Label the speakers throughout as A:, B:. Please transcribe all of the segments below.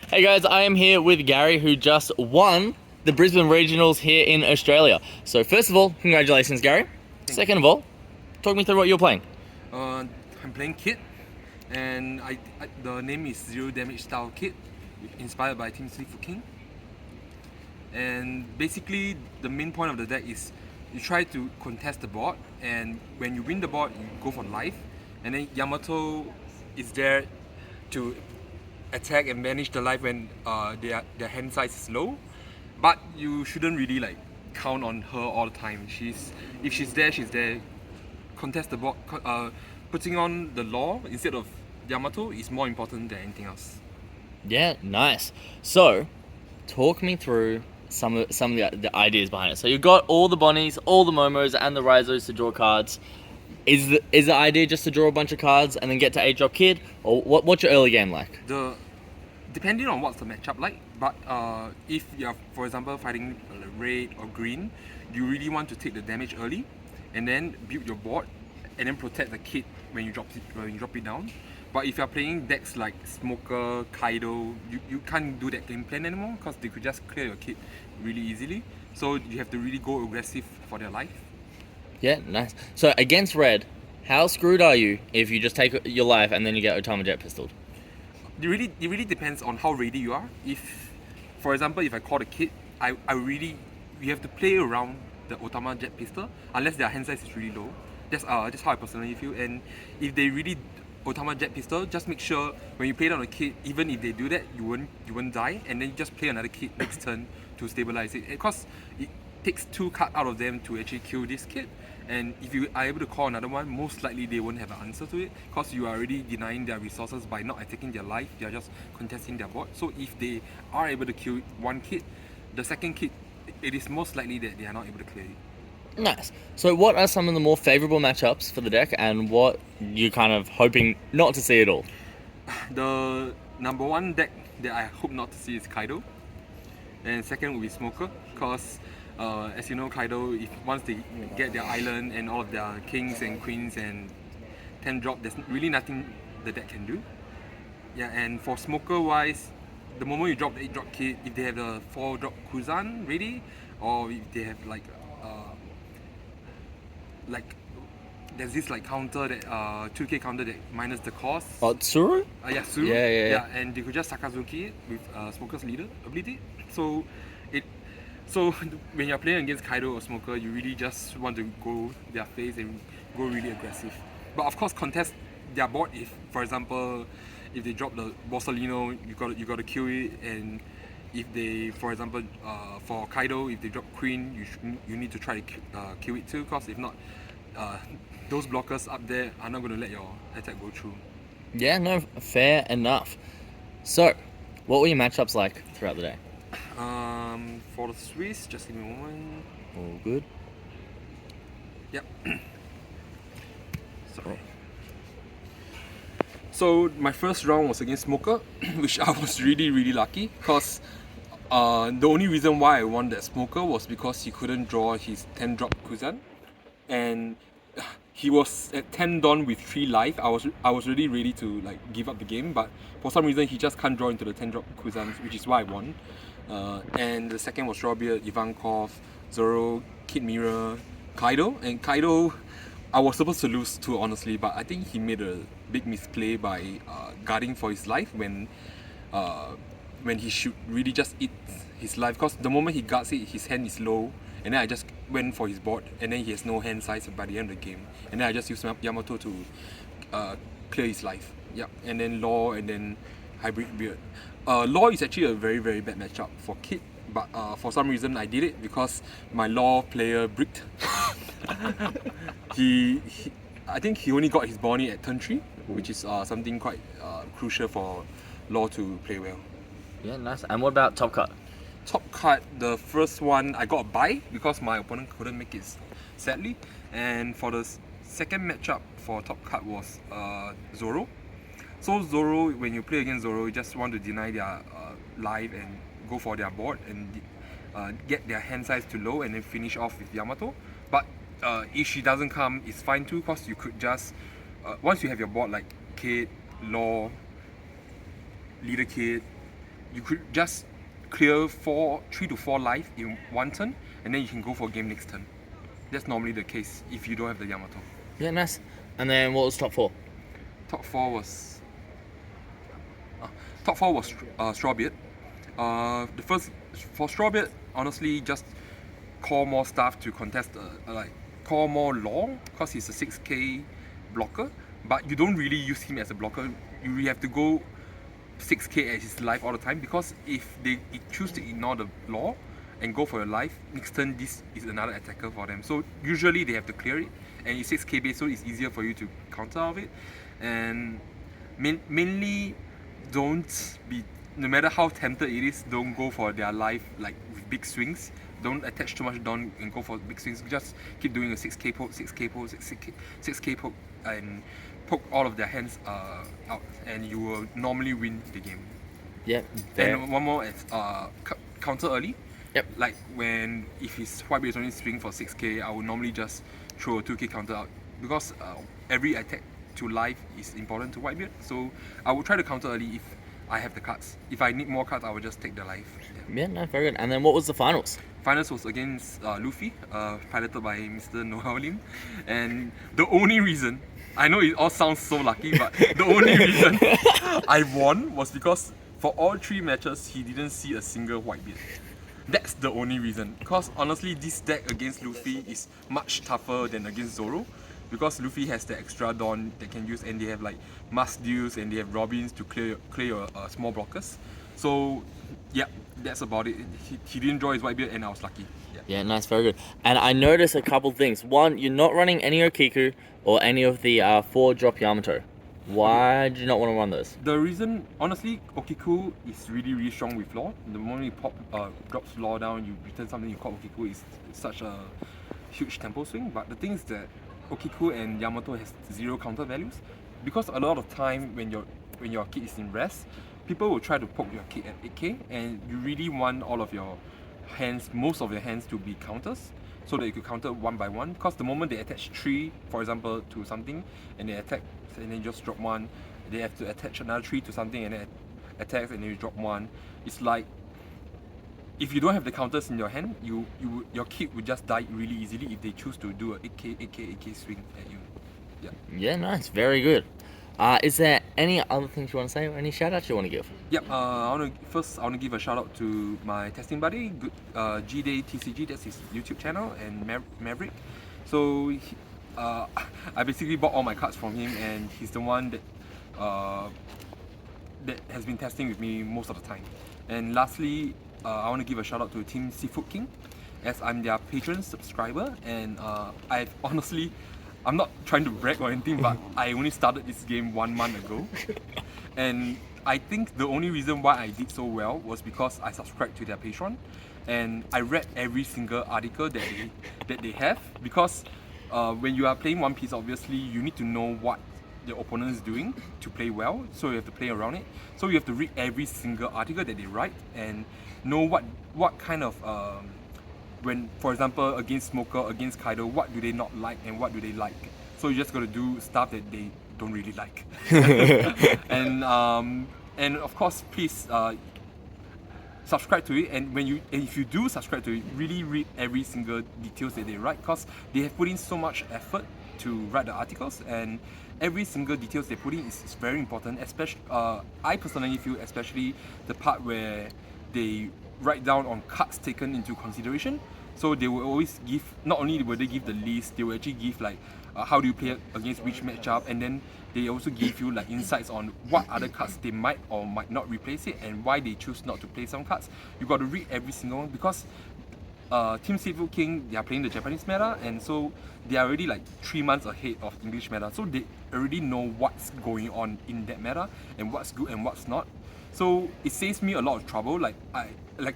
A: Hey guys, I am here with Gary, who just won the Brisbane Regionals here in Australia. So first of all, congratulations, Gary. Second of all, talk me through what you're playing.
B: I'm playing Kit, and the name is Zero Damage Style Kit, inspired by Team Sleep for King. And basically, the main point of the deck is you try to contest the board, and when you win the board, you go for life. And then Yamato is there to attack and manage the life when their hand size is low. But you shouldn't really like count on her all the time. If she's there, she's there. Contest the board, putting on the law instead of Yamato is more important than anything else.
A: Yeah, nice. So, talk me through some of the ideas behind it. So you've got all the Bonnies, all the Momos, and the Rizos to draw cards. Is the idea just to draw a bunch of cards and then get to 8-drop Kid? Or what's your early game like?
B: Depending on what's the matchup like, but if you're, for example, fighting red or green, you really want to take the damage early and then build your board and then protect the Kid when you drop it down. But if you're playing decks like Smoker, Kaido, you can't do that game plan anymore because they could just clear your Kid really easily. So you have to really go aggressive for their life.
A: Yeah, nice. So against red, how screwed are you if you just take your life and then you get Otama Jet pistoled?
B: It really depends on how ready you are. If, for example, if I call the Kid, you have to play around the Otama Jet pistol unless their hand size is really low. That's how I personally feel. And if they really Otama Jet pistol, just make sure when you play down a Kid, even if they do that, you won't die, and then you just play another Kid next turn to stabilize it. Because it takes 2 cards out of them to actually kill this Kid. And if you are able to call another one, most likely they won't have an answer to it because you are already denying their resources by not attacking their life. They are just contesting their board. So if they are able to kill one Kid, the second Kid, it is most likely that they are not able to clear it.
A: Nice. So what are some of the more favourable matchups for the deck and what you're kind of hoping not to see at all?
B: The number one deck that I hope not to see is Kaido. And second will be Smoker because as you know, Kaido, once they get their island and all of their kings and queens and 10 drop, there's really nothing the deck can do. Yeah, and for Smoker wise, the moment you drop the 8-drop Kid, if they have the 4-drop Kuzan ready, or if they have like there's this like counter that 2k counter that minus the cost.
A: Oh, Tsuru?
B: Yeah, Tsuru.
A: Yeah.
B: And they could just Sakazuki it with Smoker's leader ability. So when you're playing against Kaido or Smoker, you really just want to go their face and go really aggressive. But of course, contest their board. If, for example, if they drop the Borsalino, you got to kill it. And if they, for example, for Kaido, if they drop Queen, you need to try to kill it too. Because if not, those blockers up there are not going to let your attack go through.
A: Yeah, no, fair enough. So, what were your matchups like throughout the day?
B: For the Swiss, just give me a moment.
A: All good.
B: Yep. Sorry. So my first round was against Smoker, which I was really lucky because the only reason why I won that Smoker was because he couldn't draw his 10-drop Kuzan, and he was at 10 Dawn with 3 life. I was really ready to like give up the game, but for some reason he just can't draw into the 10-drop Kuzan, which is why I won. And the second was Robia, Ivankov, Zoro, Kid Mirror, Kaido. And Kaido, I was supposed to lose to, honestly, but I think he made a big misplay by guarding for his life when he should really just eat his life. Because the moment he guards it, his hand is low, and then I just went for his board, and then he has no hand size by the end of the game. And then I just used Yamato to clear his life. Yeah, and then Law, and then Hybrid Beard. Law is actually a very bad matchup for Kid, but for some reason I did it because my Law player bricked. I think he only got his Bonnie at turn 3, which is something quite crucial for Law to play well.
A: Yeah, nice. And what about Top Cut?
B: Top Cut, the first one I got a bye because my opponent couldn't make it, sadly. And for the second matchup for Top Cut was Zoro. So Zoro, when you play against Zoro, you just want to deny their life and go for their board and get their hand size to low and then finish off with Yamato. But if she doesn't come, it's fine too, because you could just once you have your board like Kid, Law, Leader Kid, you could just clear 3 to 4 life in one turn, and then you can go for game next turn. That's normally the case if you don't have the Yamato.
A: Yeah, nice. And then what was top 4?
B: Top 4 was Strawbeard. The first for Strawbeard, honestly, just call more stuff to contest, call more law, because he's a 6k blocker, but you don't really use him as a blocker. You really have to go 6k as his life all the time, because if they choose to ignore the law and go for your life, next turn this is another attacker for them. So usually they have to clear it, and it's 6k base, so it's easier for you to counter out of it. And mainly, don't be, no matter how tempted it is, don't go for their life like with big swings. Don't attach too much Dawn and go for big swings. Just keep doing a 6k poke, 6k poke, 6k poke, and poke all of their hands out, and you will normally win the game.
A: Yeah.
B: And one more is counter early.
A: Yep.
B: Like if his white beard is only swing for 6k, I would normally just throw a 2k counter out, because every attack to life is important to whitebeard. So I will try to counter early if I have the cards. If I need more cards, I will just take the life.
A: Yeah, no, very good. And then what was the finals?
B: Finals was against Luffy, piloted by Mr. Noel Lim. And the only reason, I know it all sounds so lucky, but the only reason I won was because for all 3 matches, he didn't see a single whitebeard. That's the only reason. Because honestly, this deck against Luffy is much tougher than against Zoro, because Luffy has the extra Dawn they can use, and they have like Mask Deals and they have Robins to clear your small blockers. So yeah, that's about it. He didn't draw his whitebeard, and I was lucky.
A: Yeah, nice, very good. And I noticed a couple things. One, you're not running any Okiku or any of the 4-drop Yamato. Why do you not want to run those?
B: The reason, honestly, Okiku is really, really strong with Law. The moment you drops Law down, you return something you call Okiku, is such a huge tempo swing. But the thing is that Okiku and Yamato has 0 counter values, because a lot of time when your kid is in rest, people will try to poke your kid at 8k, and you really want all of your hands, most of your hands, to be counters, so that you could counter one by one. Because the moment they attach 3, for example, to something, and they attack, and then just drop 1, they have to attach another 3 to something, and then attacks, and then you drop 1. It's like, if you don't have the counters in your hand, your kid would just die really easily if they choose to do a 8k swing at you. Yeah.
A: Yeah, nice, very good. Is there any other things you want to say, or any shout outs you want to give?
B: Yep. I want to give a shout out to my testing buddy, G-Day TCG. That's his YouTube channel, and Maverick. So I basically bought all my cards from him, and he's the one that has been testing with me most of the time. And lastly, I want to give a shout out to Team Seafood King, as I'm their patron subscriber, and I'm not trying to brag or anything, but I only started this game 1 month ago, and I think the only reason why I did so well was because I subscribed to their Patreon, and I read every single article that they have, because when you are playing One Piece, obviously you need to know what the opponent is doing to play well, so you have to play around it. So you have to read every single article that they write and know what kind of when, for example, against Smoker, against Kaido, what do they not like and what do they like. So you just got to do stuff that they don't really like. and of course, please subscribe to it. And if you do subscribe to it, really read every single details that they write, because they have put in so much effort to write the articles, and every single details they put in is very important. Especially, I personally feel, especially the part where they write down on cards taken into consideration. So they will always give, not only will they give the list, they will actually give like how do you play against which matchup, and then they also give you like insights on what other cards they might or might not replace it, and why they choose not to play some cards. You got to read every single one, because Team Seafood King, they are playing the Japanese meta, and so they are already like 3 months ahead of English meta, so they already know what's going on in that meta and what's good and what's not. So it saves me a lot of trouble. Like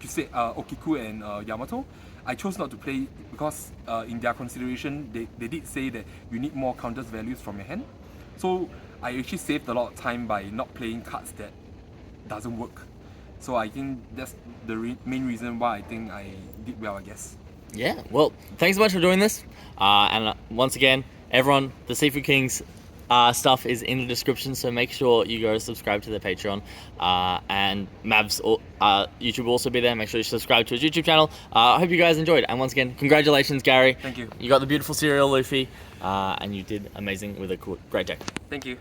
B: you said, Okiku and Yamato, I chose not to play because in their consideration, they did say that you need more counters values from your hand. So I actually saved a lot of time by not playing cards that doesn't work. So I think that's the main reason why I think I did well, I guess.
A: Yeah, well, thanks so much for doing this. And once again, everyone, the Seafood King's stuff is in the description, so make sure you go subscribe to their Patreon. And Mav's YouTube will also be there. Make sure you subscribe to his YouTube channel. I hope you guys enjoyed. And once again, congratulations, Gary.
B: Thank you.
A: You got the beautiful serial Luffy, and you did amazing with a great deck.
B: Thank you.